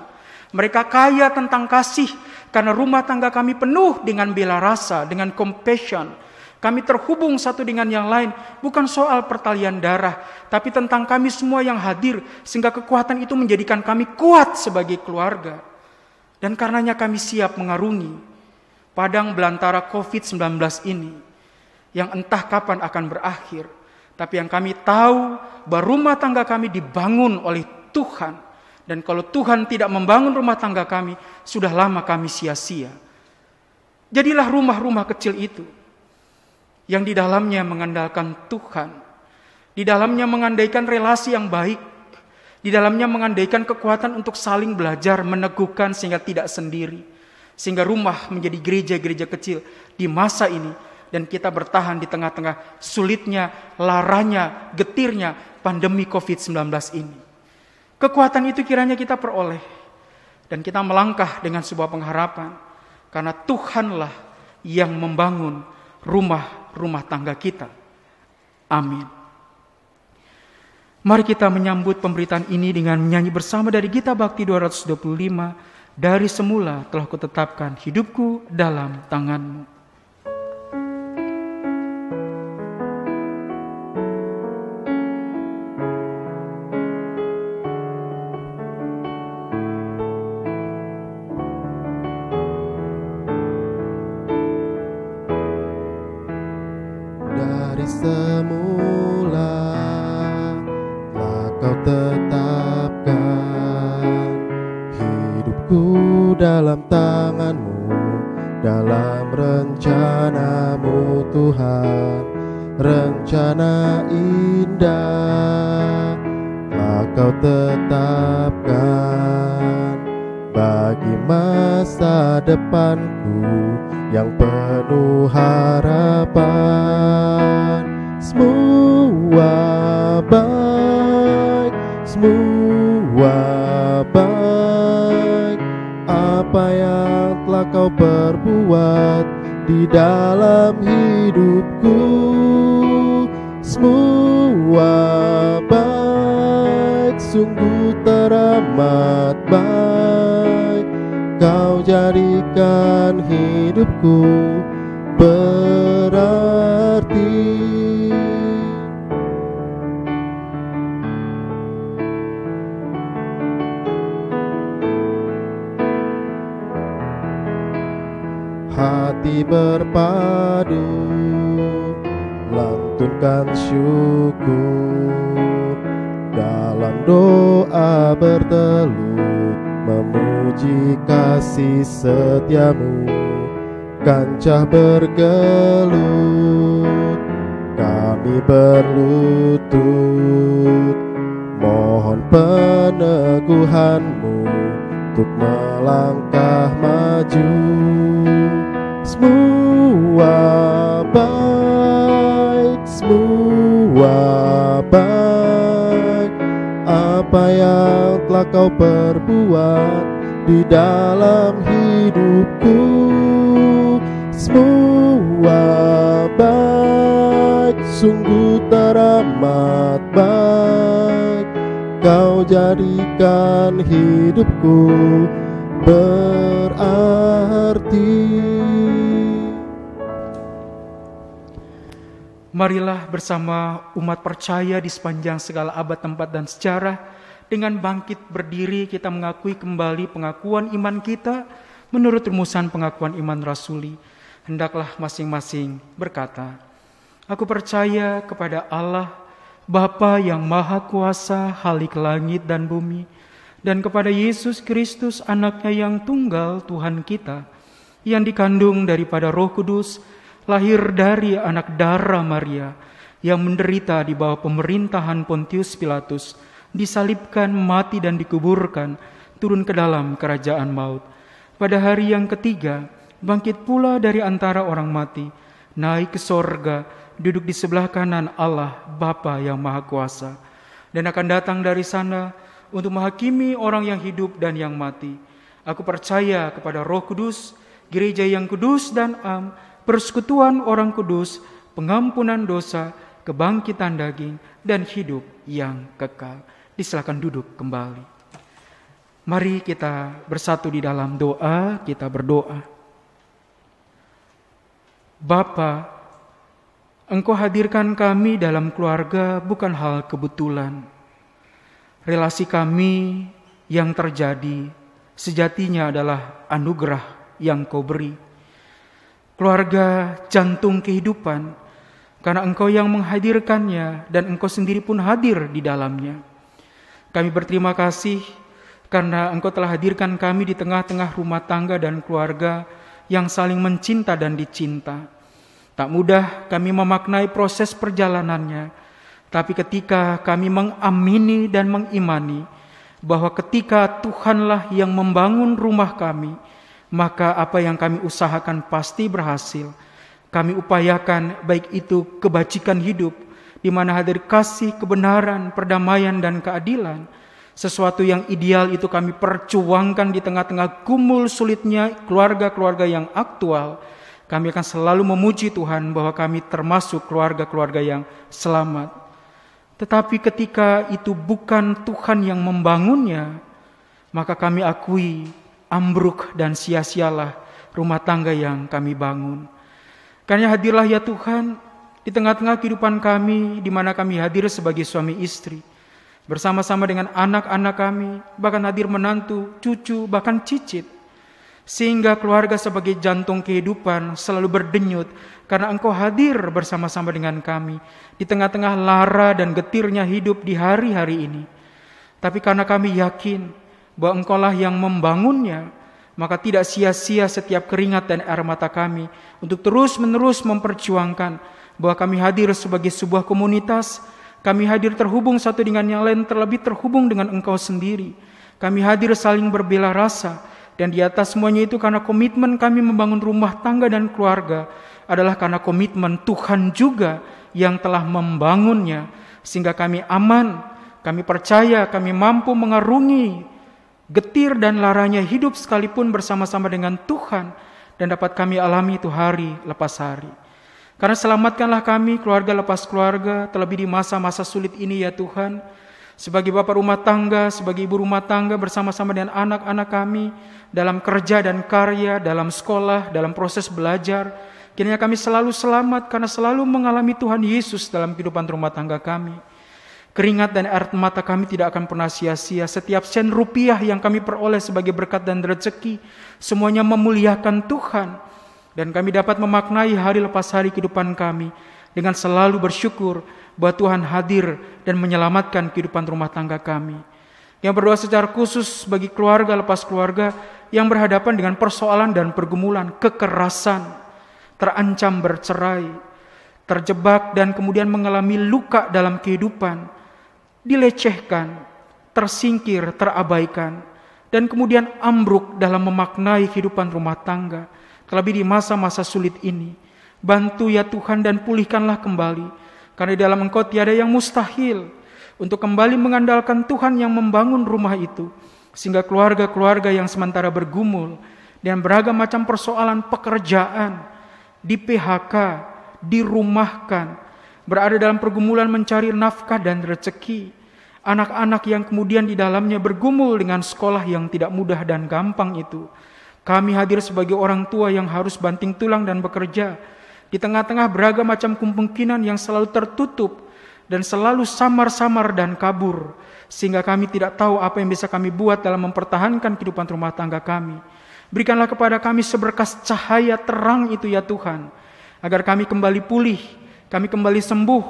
Mereka kaya tentang kasih. Karena rumah tangga kami penuh dengan bela rasa, dengan compassion. Kami terhubung satu dengan yang lain. Bukan soal pertalian darah. Tapi tentang kami semua yang hadir. Sehingga kekuatan itu menjadikan kami kuat sebagai keluarga. Dan karenanya kami siap mengarungi padang belantara COVID-19 ini, yang entah kapan akan berakhir, tapi yang kami tahu bahwa rumah tangga kami dibangun oleh Tuhan, dan kalau Tuhan tidak membangun rumah tangga kami, sudah lama kami sia-sia. Jadilah rumah-rumah kecil itu, yang di dalamnya mengandalkan Tuhan, di dalamnya mengandaikan relasi yang baik, di dalamnya mengandaikan kekuatan untuk saling belajar, meneguhkan sehingga tidak sendiri. Sehingga rumah menjadi gereja-gereja kecil di masa ini. Dan kita bertahan di tengah-tengah sulitnya, laranya, getirnya pandemi COVID-19 ini. Kekuatan itu kiranya kita peroleh. Dan kita melangkah dengan sebuah pengharapan. Karena Tuhanlah yang membangun rumah-rumah tangga kita. Amin. Mari kita menyambut pemberitaan ini dengan menyanyi bersama dari Gita Bakti 225. Dari semula telah kutetapkan hidupku dalam tangan-Mu. Dari semula telah Kau tetapkan hidupku dalam tangan-Mu, dalam rencana-Mu Tuhan, rencana indah telah Kau tetapkan bagi masa depanku yang penuh harapan. Semua baik, semua baik, apa yang telah Kau perbuat di dalam hidupku. Semua baik, sungguh teramat baik, Kau jadikan hidupku berarti. Hati berpadu, lantunkan syukur, dalam doa bertelut, memuji kasih setia-Mu, kancah bergelut, kami berlutut, mohon peneguhan-Mu untuk melangkah maju. Semua baik, semua baik, apa yang telah Kau perbuat di dalam hidupku. Semua baik, sungguh teramat baik, Kau jadikan hidupku berarti. Marilah bersama umat percaya di sepanjang segala abad, tempat, dan sejarah, dengan bangkit berdiri kita mengakui kembali pengakuan iman kita menurut rumusan pengakuan iman rasuli. Hendaklah masing-masing berkata, aku percaya kepada Allah, Bapa yang Maha Kuasa, Khalik langit dan bumi, dan kepada Yesus Kristus, anaknya yang tunggal, Tuhan kita, yang dikandung daripada Roh Kudus, lahir dari anak darah Maria, yang menderita di bawah pemerintahan Pontius Pilatus, disalibkan, mati dan dikuburkan, turun ke dalam kerajaan maut. Pada hari yang ketiga, bangkit pula dari antara orang mati, naik ke sorga, duduk di sebelah kanan Allah, Bapa yang Maha Kuasa, dan akan datang dari sana untuk menghakimi orang yang hidup dan yang mati. Aku percaya kepada Roh Kudus, gereja yang kudus dan am, persekutuan orang kudus, pengampunan dosa, kebangkitan daging, dan hidup yang kekal. Silakan duduk kembali. Mari kita bersatu di dalam doa, kita berdoa. Bapa, Engkau hadirkan kami dalam keluarga bukan hal kebetulan. Relasi kami yang terjadi sejatinya adalah anugerah yang Kau beri. Keluarga jantung kehidupan, karena Engkau yang menghadirkannya dan Engkau sendiri pun hadir di dalamnya. Kami berterima kasih karena Engkau telah hadirkan kami di tengah-tengah rumah tangga dan keluarga yang saling mencinta dan dicinta. Tak mudah kami memaknai proses perjalanannya, tapi ketika kami mengamini dan mengimani bahwa ketika Tuhanlah yang membangun rumah kami, maka apa yang kami usahakan pasti berhasil. Kami upayakan baik itu kebajikan hidup, di mana hadir kasih, kebenaran, perdamaian, dan keadilan. Sesuatu yang ideal itu kami perjuangkan di tengah-tengah gumul sulitnya keluarga-keluarga yang aktual. Kami akan selalu memuji Tuhan bahwa kami termasuk keluarga-keluarga yang selamat. Tetapi ketika itu bukan Tuhan yang membangunnya, maka kami akui ambruk dan sia-sialah rumah tangga yang kami bangun. Karena hadirlah ya Tuhan di tengah-tengah kehidupan kami, di mana kami hadir sebagai suami istri, bersama-sama dengan anak-anak kami, bahkan hadir menantu, cucu, bahkan cicit. Sehingga keluarga sebagai jantung kehidupan selalu berdenyut karena Engkau hadir bersama-sama dengan kami di tengah-tengah lara dan getirnya hidup di hari-hari ini. Tapi karena kami yakin bahwa Engkaulah yang membangunnya, maka tidak sia-sia setiap keringat dan air mata kami untuk terus-menerus memperjuangkan bahwa kami hadir sebagai sebuah komunitas, kami hadir terhubung satu dengan yang lain, terlebih terhubung dengan Engkau sendiri. Kami hadir saling berbela rasa, dan di atas semuanya itu karena komitmen kami membangun rumah tangga dan keluarga adalah karena komitmen Tuhan juga yang telah membangunnya, sehingga kami aman, kami percaya, kami mampu mengarungi getir dan laranya hidup sekalipun bersama-sama dengan Tuhan, dan dapat kami alami itu hari lepas hari. Karena selamatkanlah kami keluarga lepas keluarga, terlebih di masa-masa sulit ini ya Tuhan. Sebagai bapak rumah tangga, sebagai ibu rumah tangga bersama-sama dengan anak-anak kami dalam kerja dan karya, dalam sekolah, dalam proses belajar, kiranya kami selalu selamat karena selalu mengalami Tuhan Yesus dalam kehidupan rumah tangga kami. Keringat dan air mata kami tidak akan pernah sia-sia. Setiap sen rupiah yang kami peroleh sebagai berkat dan rezeki, semuanya memuliakan Tuhan. Dan kami dapat memaknai hari lepas hari kehidupan kami dengan selalu bersyukur bahwa Tuhan hadir dan menyelamatkan kehidupan rumah tangga kami. Yang berdoa secara khusus bagi keluarga lepas keluarga yang berhadapan dengan persoalan dan pergumulan, kekerasan, terancam bercerai, terjebak dan kemudian mengalami luka dalam kehidupan, dilecehkan, tersingkir, terabaikan, dan kemudian ambruk dalam memaknai kehidupan rumah tangga, terlebih di masa-masa sulit ini. Bantu ya Tuhan dan pulihkanlah kembali, karena di dalam Engkau tiada yang mustahil. Untuk kembali mengandalkan Tuhan yang membangun rumah itu, sehingga keluarga-keluarga yang sementara bergumul dengan beragam macam persoalan pekerjaan, di PHK, dirumahkan, berada dalam pergumulan mencari nafkah dan rezeki, anak-anak yang kemudian di dalamnya bergumul dengan sekolah yang tidak mudah dan gampang itu. Kami hadir sebagai orang tua yang harus banting tulang dan bekerja di tengah-tengah beragam macam kemungkinan yang selalu tertutup dan selalu samar-samar dan kabur, sehingga kami tidak tahu apa yang bisa kami buat dalam mempertahankan kehidupan rumah tangga kami. Berikanlah kepada kami seberkas cahaya terang itu ya Tuhan, agar kami kembali pulih, kami kembali sembuh,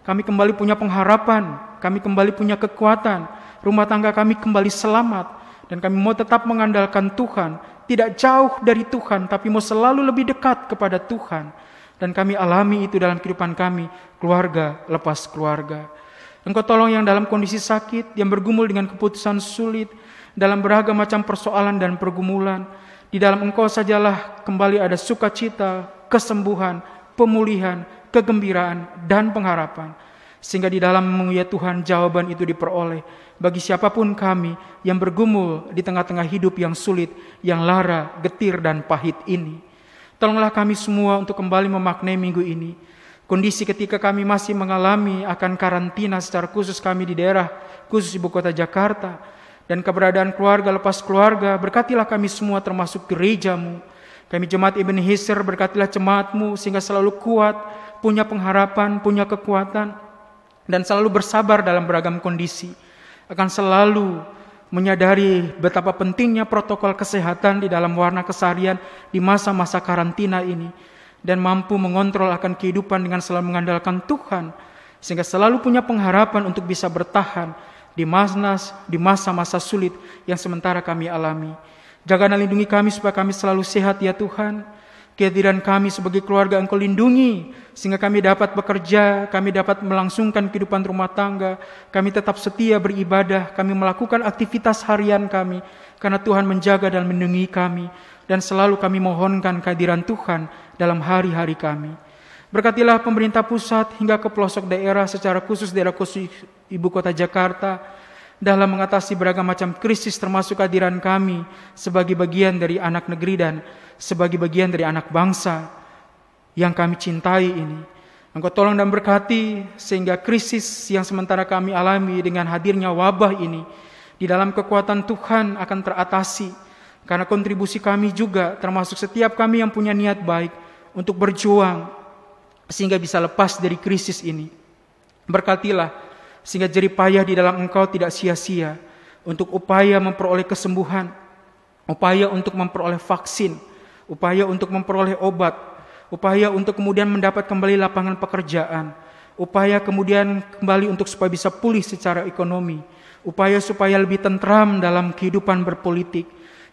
kami kembali punya pengharapan, kami kembali punya kekuatan, rumah tangga kami kembali selamat, dan kami mau tetap mengandalkan Tuhan, tidak jauh dari Tuhan, tapi mau selalu lebih dekat kepada Tuhan. Dan kami alami itu dalam kehidupan kami, keluarga lepas keluarga. Engkau tolong yang dalam kondisi sakit, yang bergumul dengan keputusan sulit, dalam beragam macam persoalan dan pergumulan. Di dalam Engkau sajalah kembali ada sukacita, kesembuhan, pemulihan, kegembiraan, dan pengharapan. Sehingga di dalam ya Tuhan jawaban itu diperoleh bagi siapapun kami yang bergumul di tengah-tengah hidup yang sulit, yang lara, getir, dan pahit ini. Tolonglah kami semua untuk kembali memaknai minggu ini. Kondisi ketika kami masih mengalami akan karantina secara khusus kami di daerah khusus ibu kota Jakarta. Dan keberadaan keluarga lepas keluarga, berkatilah kami semua termasuk gereja-Mu. Kami jemaat Ebenezer, berkatilah jemaat-Mu sehingga selalu kuat, punya pengharapan, punya kekuatan, dan selalu bersabar dalam beragam kondisi. Akan selalu menyadari betapa pentingnya protokol kesehatan di dalam warna keseharian di masa-masa karantina ini, dan mampu mengontrol akan kehidupan dengan selalu mengandalkan Tuhan, sehingga selalu punya pengharapan untuk bisa bertahan di masa-masa sulit yang sementara kami alami. Jaga dan lindungi kami supaya kami selalu sehat ya Tuhan. Kehadiran kami sebagai keluarga Engkau lindungi, sehingga kami dapat bekerja, kami dapat melangsungkan kehidupan rumah tangga, kami tetap setia beribadah, kami melakukan aktivitas harian kami, karena Tuhan menjaga dan melindungi kami, dan selalu kami mohonkan kehadiran Tuhan dalam hari-hari kami. Berkatilah pemerintah pusat hingga ke pelosok daerah, secara khusus daerah khusus ibu kota Jakarta, dalam mengatasi beragam macam krisis, termasuk kehadiran kami sebagai bagian dari anak negeri dan sebagai bagian dari anak bangsa yang kami cintai ini. Engkau tolong dan berkati sehingga krisis yang sementara kami alami dengan hadirnya wabah ini di dalam kekuatan Tuhan akan teratasi, karena kontribusi kami juga termasuk setiap kami yang punya niat baik untuk berjuang sehingga bisa lepas dari krisis ini. Berkatilah sehingga jerih payah di dalam Engkau tidak sia-sia untuk upaya memperoleh kesembuhan, upaya untuk memperoleh vaksin, upaya untuk memperoleh obat, upaya untuk kemudian mendapat kembali lapangan pekerjaan, upaya kemudian kembali untuk supaya bisa pulih secara ekonomi, upaya supaya lebih tentram dalam kehidupan berpolitik.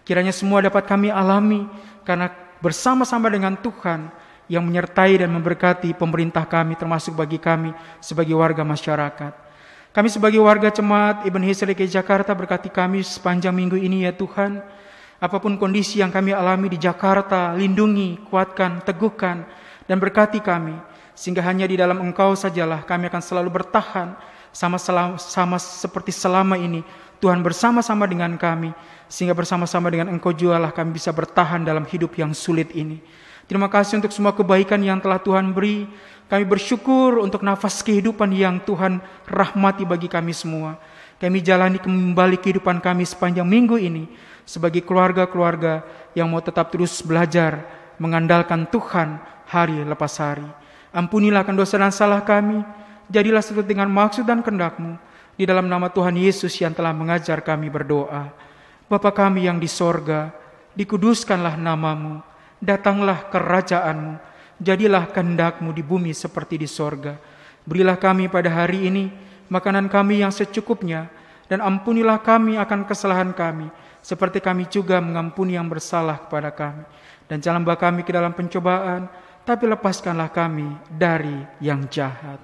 Kiranya semua dapat kami alami karena bersama-sama dengan Tuhan yang menyertai dan memberkati pemerintah kami, termasuk bagi kami sebagai warga masyarakat. Kami sebagai warga jemaat Ebenezer DKI Jakarta, berkati kami sepanjang minggu ini ya Tuhan. Apapun kondisi yang kami alami di Jakarta, lindungi, kuatkan, teguhkan, dan berkati kami. Sehingga hanya di dalam Engkau sajalah kami akan selalu bertahan, sama seperti selama ini Tuhan bersama-sama dengan kami. Sehingga bersama-sama dengan Engkau jualah kami bisa bertahan dalam hidup yang sulit ini. Terima kasih untuk semua kebaikan yang telah Tuhan beri. Kami bersyukur untuk nafas kehidupan yang Tuhan rahmati bagi kami semua. Kami jalani kembali kehidupan kami sepanjang minggu ini sebagai keluarga-keluarga yang mau tetap terus belajar mengandalkan Tuhan hari lepas hari. Ampunilah akan dosa dan salah kami, jadilah seturut dengan maksud dan kehendak-Mu. Di dalam nama Tuhan Yesus yang telah mengajar kami berdoa. Bapa kami yang di sorga, dikuduskanlah nama-Mu, datanglah kerajaan-Mu, jadilah kehendak-Mu di bumi seperti di sorga. Berilah kami pada hari ini makanan kami yang secukupnya, dan ampunilah kami akan kesalahan kami, seperti kami juga mengampuni yang bersalah kepada kami. Dan jangan bawa kami ke dalam pencobaan, tapi lepaskanlah kami dari yang jahat.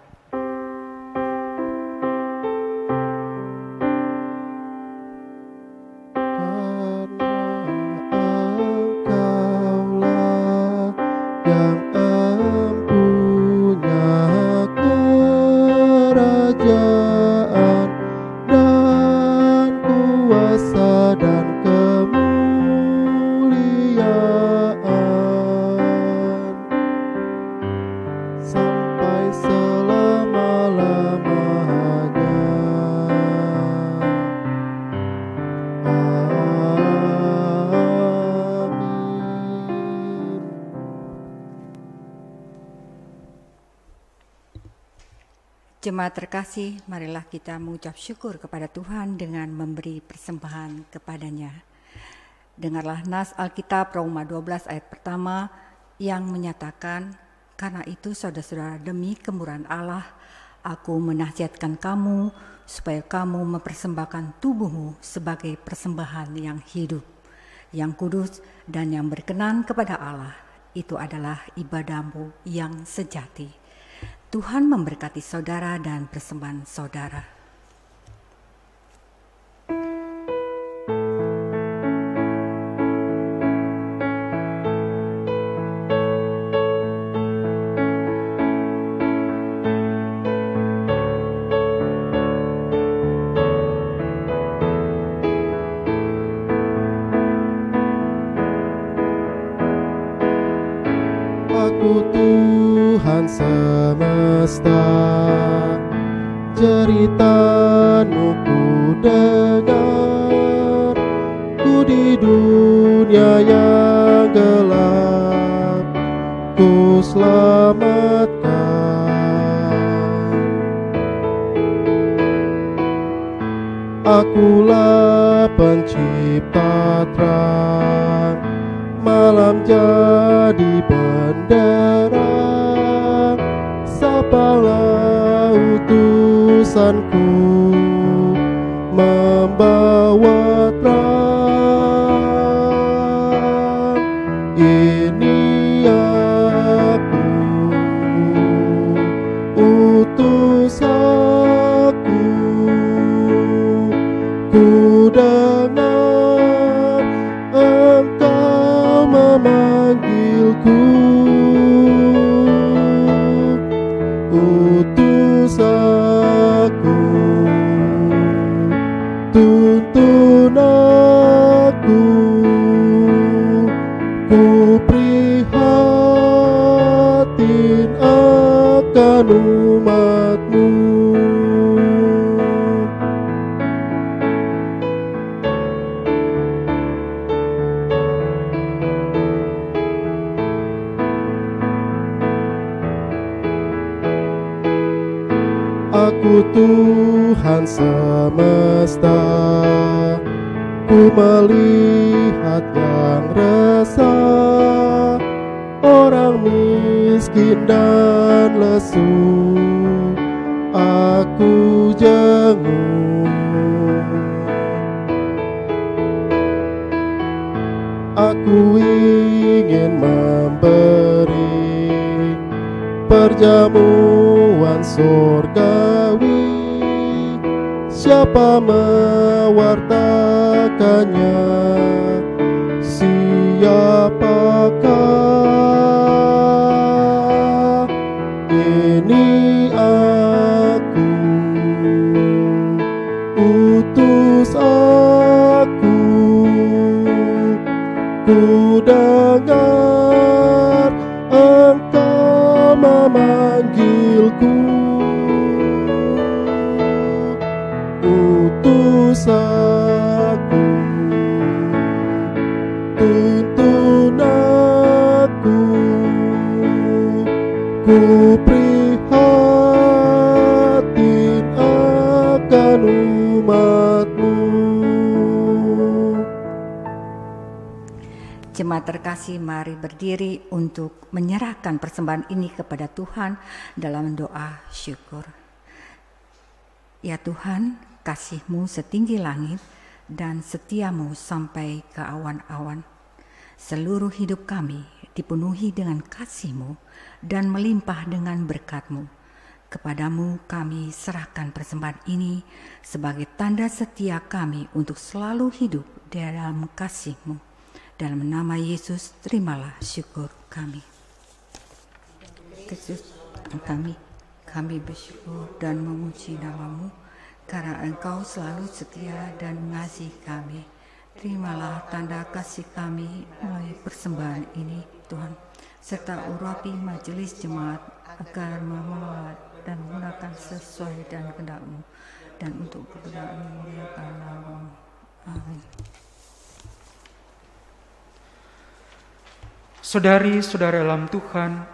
Jemaat terkasih, marilah kita mengucap syukur kepada Tuhan dengan memberi persembahan kepadanya. Dengarlah nas Alkitab Roma 12 ayat pertama yang menyatakan, karena itu saudara-saudara, demi kemurahan Allah, aku menasihatkan kamu supaya kamu mempersembahkan tubuhmu sebagai persembahan yang hidup, yang kudus dan yang berkenan kepada Allah. Itu adalah ibadahmu yang sejati. Tuhan memberkati saudara dan persembahan saudara. Aku Tuhan semesta, cerita-Mu ku dengar. Ku di dunia yang gelap, ku selamatkan. Akulah pencipta terang, malam jadi bendera. Sapalah utusanku, membawa terang. Ini aku, utus aku. Ku dengar Engkau memanggilku, utus aku, tuntun aku, ku prihatin akan umat-Mu. Aku Tuhan semesta, ku melihat yang resah, orang miskin dan lesu, aku jenguk. Aku ingin memberi perjamuan surgawi, siapa mewartakannya, siapakah? Ini aku, utus aku. Ku dengar Engkau memanggilku, utus aku, tuntun aku, ku prihatin akan umat-Mu. Jemaat terkasih, mari berdiri untuk menyerahkan persembahan ini kepada Tuhan dalam doa syukur. Ya Tuhan, kasih-Mu setinggi langit dan setia-Mu sampai ke awan-awan. Seluruh hidup kami dipenuhi dengan kasih-Mu dan melimpah dengan berkat-Mu. Kepadamu kami serahkan persembahan ini sebagai tanda setia kami untuk selalu hidup di dalam kasih-Mu. Dalam nama Yesus, terimalah syukur kami. Kristus kami bersyukur dan memuji nama-Mu, karena Engkau selalu setia dan mengasihi kami. Terimalah tanda kasih kami melalui persembahan ini, Tuhan, serta urapi majelis jemaat agar memelihara dan menggunakan sesuai dan kehendak-Mu, dan untuk kemuliaan memuliakan nama-Mu. Amin. Saudari-saudara dalam Tuhan,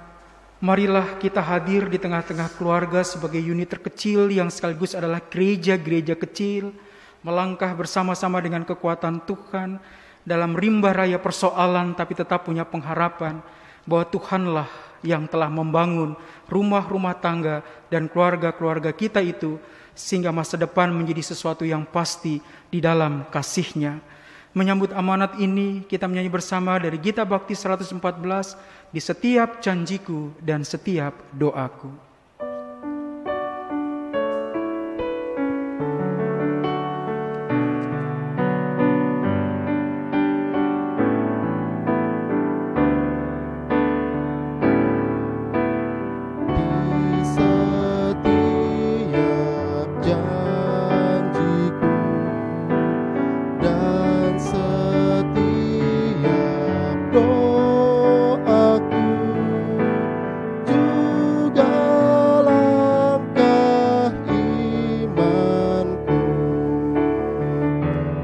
marilah kita hadir di tengah-tengah keluarga sebagai unit terkecil yang sekaligus adalah gereja-gereja kecil, melangkah bersama-sama dengan kekuatan Tuhan dalam rimba raya persoalan, tapi tetap punya pengharapan bahwa Tuhanlah yang telah membangun rumah-rumah tangga dan keluarga-keluarga kita itu, sehingga masa depan menjadi sesuatu yang pasti di dalam kasih-Nya. Menyambut amanat ini, kita menyanyi bersama dari Gita Bakti 114, di setiap janjiku dan setiap doaku.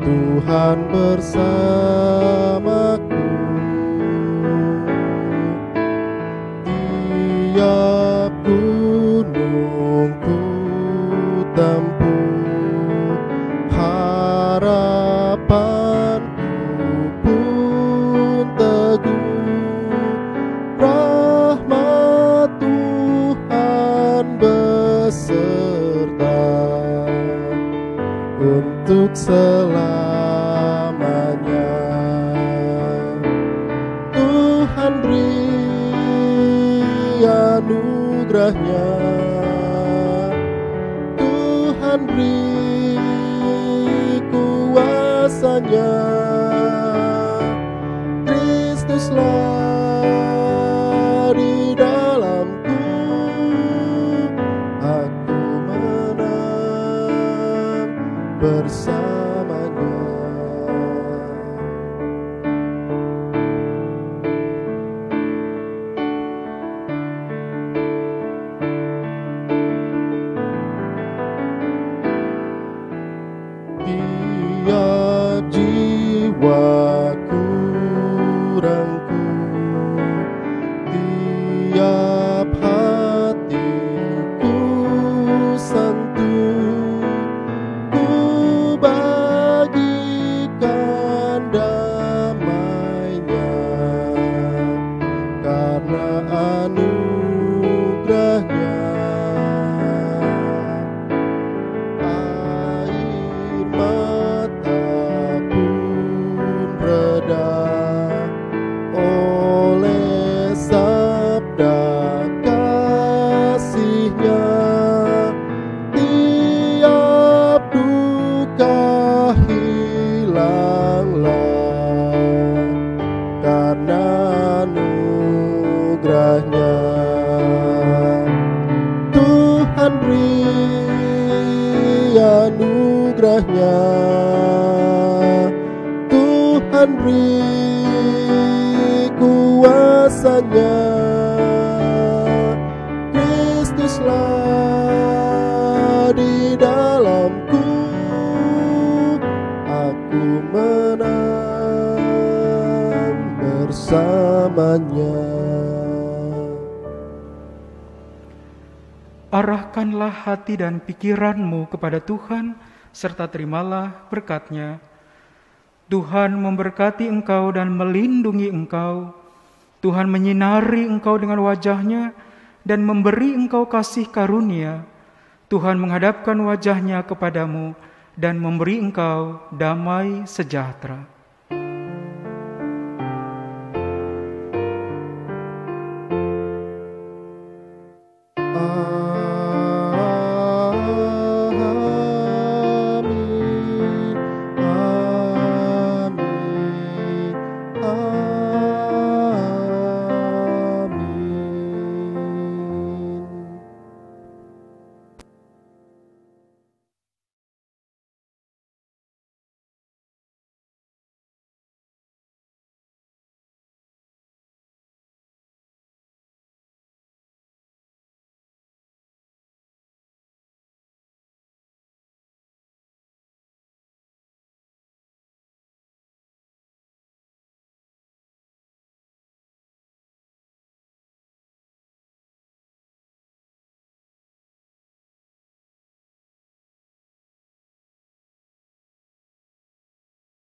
Tuhan bersamaku, tiap gunung ku tempuh, harapanku pun teguh, rahmat Tuhan beserta untuk selamanya. Tuhan beri anugerahnya, Tuhan beri kuasanya, Kristuslah di dalamku, aku menang bersamanya. Tiap jiwaku rangkup, tiap hatiku sentuh, ku bagikan damainya, karena anugerahnya. Air mata pun reda oleh sabda kasih-Nya, tiap duka hilanglah karena anugerahnya. Tuhan beri anugerahnya, Tuhan beri kuasanya, Kristuslah di dalamku, aku menang bersamanya. Arahkanlah hati dan pikiranmu kepada Tuhan, serta terimalah berkat-Nya. Tuhan memberkati engkau dan melindungi engkau. Tuhan menyinari engkau dengan wajah-Nya dan memberi engkau kasih karunia. Tuhan menghadapkan wajah-Nya kepadamu dan memberi engkau damai sejahtera.